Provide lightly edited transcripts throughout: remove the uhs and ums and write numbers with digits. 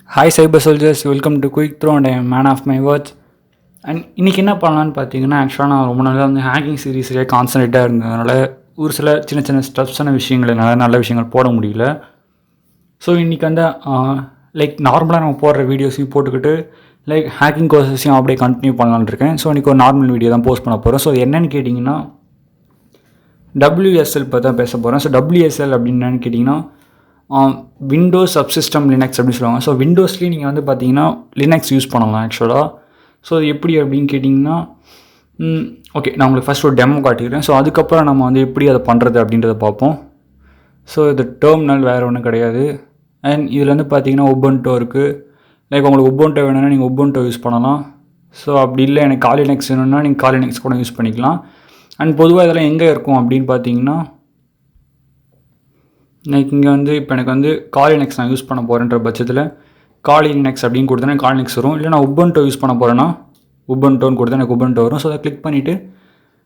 Hi cyber soldiers, welcome to Quick Throw and I am man of my words. And இன்றைக்கி என்ன பண்ணலான்னு பார்த்தீங்கன்னா, ஆக்சுவலாக நான் ரொம்ப நாளாக வந்து ஹேக்கிங் சீரீஸ்லேயே கான்சன்ட்ரேட்டாக இருந்ததுனால ஒரு சில சின்ன சின்ன ஸ்டெப்ஸான விஷயங்கள் என்னால் நல்ல விஷயங்கள் போட முடியல. ஸோ இன்றைக்கி வந்து லைக் நார்மலாக நம்ம போடுற வீடியோஸையும் போட்டுக்கிட்டு லைக் ஹேக்கிங் கோர்சஸையும் அப்படியே கண்டினியூ பண்ணலான்னு இருக்கேன். ஸோ இன்றைக்கி ஒரு நார்மல் வீடியோ தான் போஸ்ட் பண்ண போகிறேன். ஸோ என்னென்னு கேட்டிங்கன்னா WSL பற்றி தான் பேச போகிறேன். ஸோ WSL அப்படின்னு கேட்டிங்கன்னா விண்டோஸ் சப்சிஸ்டம் லினக்ஸ் அப்படின்னு சொல்லுவாங்க. ஸோ விண்டோஸ்லேயும் நீங்கள் வந்து பார்த்தீங்கன்னா லினக்ஸ் யூஸ் பண்ணலாம் ஆக்சுவலாக. ஸோ அது எப்படி அப்படின்னு கேட்டிங்கன்னா, ஓகே நான் உங்களுக்கு ஃபஸ்ட் ஒரு டெமோ காட்டிக்கிறேன். ஸோ அதுக்கப்புறம் நம்ம வந்து எப்படி அதை பண்ணுறது அப்படின்றத பார்ப்போம். ஸோ இது டெர்மினல் வேறு ஒன்றும் கிடையாது. அண்ட் இதில் வந்து பார்த்தீங்கன்னா ubuntu இருக்குது. லைக் உங்களுக்கு ubuntu வேணும்னா நீங்கள் ubuntu யூஸ் பண்ணலாம். ஸோ அப்படி இல்லை எனக்கு காலி லினக்ஸ் வேணும்னா நீங்கள் காலி லினக்ஸ் கூட யூஸ் பண்ணிக்கலாம். அண்ட் பொதுவாக இதெல்லாம் எங்கே இருக்கும் அப்படின்னு பார்த்தீங்கன்னா, லைக் இங்கே வந்து இப்போ எனக்கு வந்து காலி லினக்ஸ் நான் யூஸ் பண்ண போகிறேன்ற பட்சத்தில் காலி லினக்ஸ் அப்படின்னு கொடுத்தேன்னா காலி லினக்ஸ் வரும். இல்லை நான் ubuntu யூஸ் பண்ண போகிறேன்னா ubuntuன்னு கொடுத்தா எனக்கு ubuntu வரும். ஸோ அதை கிளிக் பண்ணிவிட்டு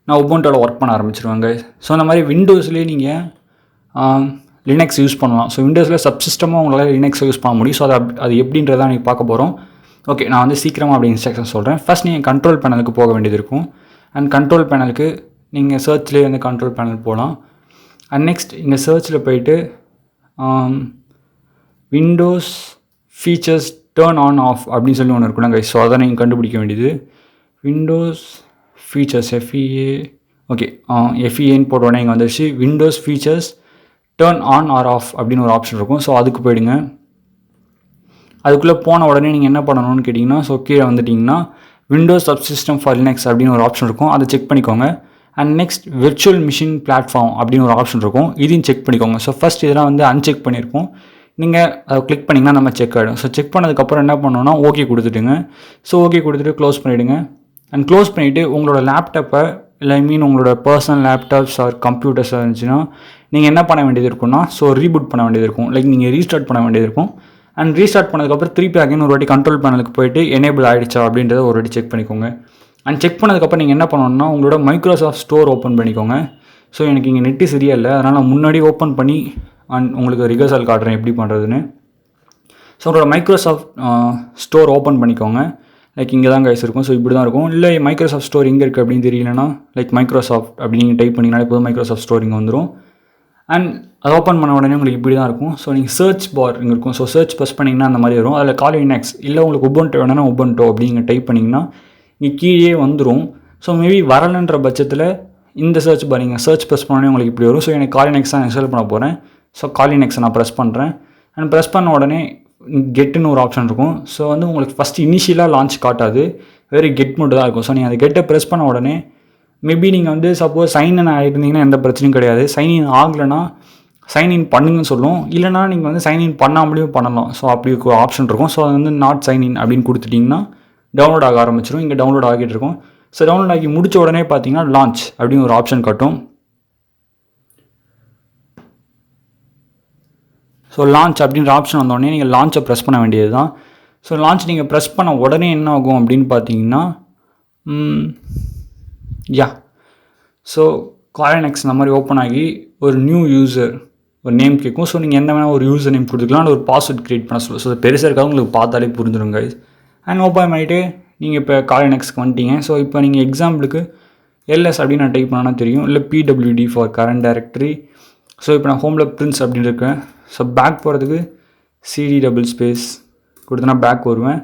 நான் ubuntuவில் ஒர்க் பண்ண ஆரம்பிச்சிருவாங்க. ஸோ அந்த மாதிரி விண்டோஸ்லேயே நீங்கள் லினக்ஸ் யூஸ் பண்ணலாம். ஸோ விண்டோஸில் சப்சிஸ்டமாக உங்களால் லினக்ஸை யூஸ் பண்ண முடியும். ஸோ அது எப்படின்றதான் நீங்கள் பார்க்க போகிறோம். ஓகே நான் வந்து சீக்கிரமாக அப்படி இன்ஸ்ட்ரக்ஷன் சொல்கிறேன். ஃபஸ்ட் நீங்கள் கண்ட்ரோல் பேனலுக்கு போக வேண்டியது இருக்கும். அண்ட் கண்ட்ரோல் பேனலுக்கு நீங்கள் சர்ச்லேயே வந்து கண்ட்ரோல் பேனல் போகலாம். அண்ட் நெக்ஸ்ட் இங்கே சர்ச்சில் போயிட்டு Windows features turn on off அப்படின்னு சொல்லி ஒன்று இருக்குல்ல கைஸ். ஸோ அதை நீங்கள் கண்டுபிடிக்க வேண்டியது விண்டோஸ் ஃபீச்சர்ஸ் எஃப்இஏன்னு போட்டோன்னே இங்கே வந்துடுச்சு. Windows features turn on or off அப்படின்னு ஒரு ஆப்ஷன் இருக்கும். ஸோ அதுக்கு போயிடுங்க. அதுக்குள்ளே போன உடனே நீங்கள் என்ன பண்ணணும்னு கேட்டிங்கன்னா, ஸோ கீழே வந்துட்டிங்கன்னா விண்டோஸ் சப்சிஸ்டம் ஃபார் லினக்ஸ் அப்படின்னு ஒரு ஆப்ஷன் இருக்கும். அதை செக் பண்ணிக்கோங்க. And next virtual machine platform அப்படின்னு ஒரு ஆப்ஷன் இருக்கும். இதையும் செக் பண்ணிக்கோங்க. ஸோ ஃபஸ்ட் இதெல்லாம் வந்து அன்செக் பண்ணியிருக்கோம். நீங்கள் அதை கிளிக் பண்ணிங்கன்னா நம்ம செக் ஆகிடும். ஸோ செக் பண்ணதுக்கப்புறம் என்ன பண்ணணும்னா ஓகே கொடுத்துட்டுங்க. ஸோ ஓகே கொடுத்துட்டு க்ளோஸ் பண்ணிவிடுங்க. அண்ட் க்ளோஸ் பண்ணிவிட்டு உங்களோட லேப்டாப்பை இல்லை உங்களோட பர்சனல் லேப்டாப்ஸ் ஆர் கம்ப்யூட்டர்ஸ் இருந்துச்சுன்னா நீங்கள் என்ன பண்ண வேண்டியது இருக்குன்னா, ஸோ ரீபூட் பண்ண வேண்டியது இருக்கும். லைக் நீங்கள் ரீஸ்டார்ட் பண்ண வேண்டியது இருக்கும். அண்ட் ரீஸ்டார்ட் பண்ணதுக்கப்புறம் திருப்பி அகைன் ஒரு வாட்டி கண்ட்ரோல் பேனலுக்கு போய்ட்டு எனேபிள் ஆகிடுச்சா அப்படின்றத ஒரு வாட்டி செக் பண்ணிக்கோங்க. அண்ட் செக் பண்ணதுக்கப்புறம் நீங்கள் என்ன பண்ணணும்னா உங்களோட மைக்ரோசாஃப்ட் ஸ்டோர் ஓப்பன் பண்ணிக்கோங்க. ஸோ எனக்கு இங்கே நெட்டு சரியா இல்லை, அதனால் நான் முன்னாடி ஓப்பன் பண்ணி அண்ட் உங்களுக்கு ரிகர்சல் காட்டுறேன் எப்படி பண்ணுறதுன்னு. ஸோ உங்களோட மைக்ரோசாஃப்ட் ஸ்டோர் ஓப்பன் பண்ணிக்கோங்க. லைக் இங்கே தான் கைஸ் இருக்கும். ஸோ இப்படி தான் இருக்கும். இல்லை மைக்ரோசாஃப்ட் ஸ்டோர் எங்கே இருக்குது அப்படின்னு தெரியலனா லைக் மைக்ரோசாஃப்ட் அப்படி நீங்கள் டைப் பண்ணிங்கன்னா இப்போது மைக்ரோசாஃப்ட் ஸ்டோர் இங்கே வந்துடும். அண்ட் அதை ஓப்பன் பண்ண உடனே உங்களுக்கு இப்படி தான் இருக்கும். ஸோ நீங்கள் சர்ச் பார் இங்கே இருக்கும். ஸோ சர்ச் ப்ரெஸ் பண்ணிங்கன்னா அந்த மாதிரி வரும். அதில் காலி லினக்ஸ் இல்லை உங்களுக்கு ubuntu வேணும்னா ubuntu அப்படிங்க டைப் பண்ணிங்கன்னா இங்கே கீழே வந்துடும். ஸோ மேபி வரலன்ற பட்சத்தில் இந்த சர்ச் பார் நீங்கள் சர்ச் ப்ரெஸ் பண்ணோடனே உங்களுக்கு இப்படி வரும். ஸோ எனக்கு காலி லினக்ஸ் தான் இன்ஸ்டால் பண்ண போகிறேன். ஸோ காலி லினக்ஸை நான் ப்ரெஸ் பண்ணுறேன். அண்ட் ப்ரெஸ் பண்ண உடனே கெட்டுன்னு ஒரு ஆப்ஷன் இருக்கும். ஸோ வந்து உங்களுக்கு ஃபஸ்ட் இனிஷியலாக லான்ச் காட்டாது, வெறும் கெட் மட்டும் தான் இருக்கும். ஸோ நீங்கள் அந்த கெட்டை ப்ரெஸ் பண்ண உடனே மேபி நீங்கள் வந்து சப்போஸ் சைன்இன் ஆகிருந்தீங்கன்னா எந்த பிரச்சனையும் கிடையாது. சைன்இன் ஆகலைன்னா சைன்இன் பண்ணுங்கன்னு சொல்லும். இல்லைனா நீங்கள் வந்து சைன்இன் பண்ணாமலேயும் பண்ணலாம். ஸோ அப்படி ஒரு ஆப்ஷன் இருக்கும். ஸோ அது வந்து நாட் சைன்இன் அப்படின்னு கொடுத்துட்டிங்கன்னா டவுன்லோட் ஆக ஆரம்பிச்சிடும். இங்கே டவுன்லோட் ஆகிட்டு இருக்கும். ஸோ டவுன்லோட் ஆகி முடிச்ச உடனே பார்த்தீங்கன்னா லான்ச் அப்படின்னு ஒரு ஆப்ஷன் காட்டும். ஸோ லான்ச் அப்படின்ற ஆப்ஷன் வந்தோடனே நீங்கள் லான்ச்சை ப்ரெஸ் பண்ண வேண்டியது தான். ஸோ லான்ச் நீங்கள் ப்ரெஸ் பண்ண உடனே என்ன ஆகும் அப்படின்னு பார்த்தீங்கன்னா, ஸோ காலி லினக்ஸ் இந்த மாதிரி ஓப்பன் ஆகி ஒரு நியூ யூசர் ஒரு நேம் கேட்கும். ஸோ நீங்கள் என்ன வேணால் ஒரு யூசர் நேம் கொடுத்துக்கலாம், ஒரு பாஸ்வேர்ட் க்ரியேட் பண்ண சொல்லுங்கள். ஸோ பெருசாக இருக்காது, உங்களுக்கு பார்த்தாலே புரிஞ்சிடும் கைஸ். அண்ட் ஓப்பன் பண்ணிவிட்டு நீங்கள் இப்போ காலி லினக்ஸ்க்கு வந்துட்டீங்க. ஸோ இப்போ நீங்கள் எக்ஸாம்பிளுக்கு எல்எஸ் அப்படின்னு நான் டைப் பண்ணால் தெரியும், இல்லை PWD for current directory. So இப்போ நான் ஹோமில் பிரின்ஸ் அப்படின்னு இருக்கேன். ஸோ பேக் போகிறதுக்கு CD double கொடுத்தனா பேக் வருவேன்.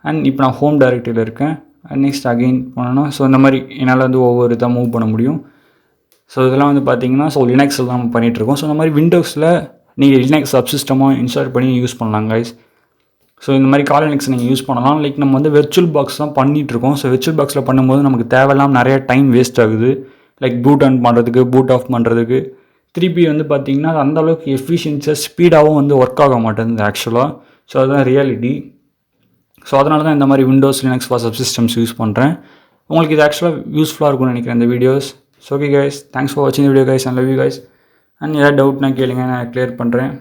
அண்ட் இப்போ நான் ஹோம் டைரக்டரியில் இருக்கேன். அண்ட் நெக்ஸ்ட் அகெயின் பண்ணணும். ஸோ இந்த மாதிரி என்னால் வந்து ஒவ்வொரு இதாக மூவ் பண்ண முடியும். ஸோ இதெல்லாம் வந்து பார்த்தீங்கன்னா ஸோ லினக்ஸில் தான் நம்ம பண்ணிகிட்ருக்கோம். ஸோ இந்த மாதிரி விண்டோஸில் நீங்கள் லினக்ஸ் சப்சிஸ்டமாக இன்ஸ்டால் பண்ணி யூஸ் பண்ணலாம் கைஸ். ஸோ இந்த மாதிரி காலி லினக்ஸ் நீங்கள் யூஸ் பண்ணலாம். லைக் நம்ம வந்து வெர்ச்சுவல் பாக்ஸ் தான் பண்ணிகிட்ருக்கோம். ஸோ வெர்ச்சுவல் பாக்ஸில் பண்ணும்போது நமக்கு தேவையில்லாமல் நிறைய டைம் வேஸ்ட் ஆகுது. லைக் பூட் ஆன் பண்ணுறதுக்கு பூட் ஆஃப் பண்ணுறதுக்கு திருப்பி வந்து பார்த்திங்கன்னா அது அந்தளவுக்கு எஃபிஷியன்ஸாக ஸ்பீடாகவும் வந்து ஒர்க் ஆக மாட்டேங்குது ஆக்சுவலாக. ஸோ அதுதான் ரியாலிட்டி. ஸோ அதனால தான் இந்த மாதிரி Windows Linux for subsystems use பண்ணுறேன். உங்களுக்கு இது ஆக்சுவலாக யூஸ்ஃபுல்லாக இருக்கும்னு நினைக்கிறேன் இந்த videos. So okay guys, thanks for வாட்சிங் the video guys. I love you guys. And ஏதாவது டவுட்னா கேளுங்க, நான் கிளியர் பண்ணுறேன்.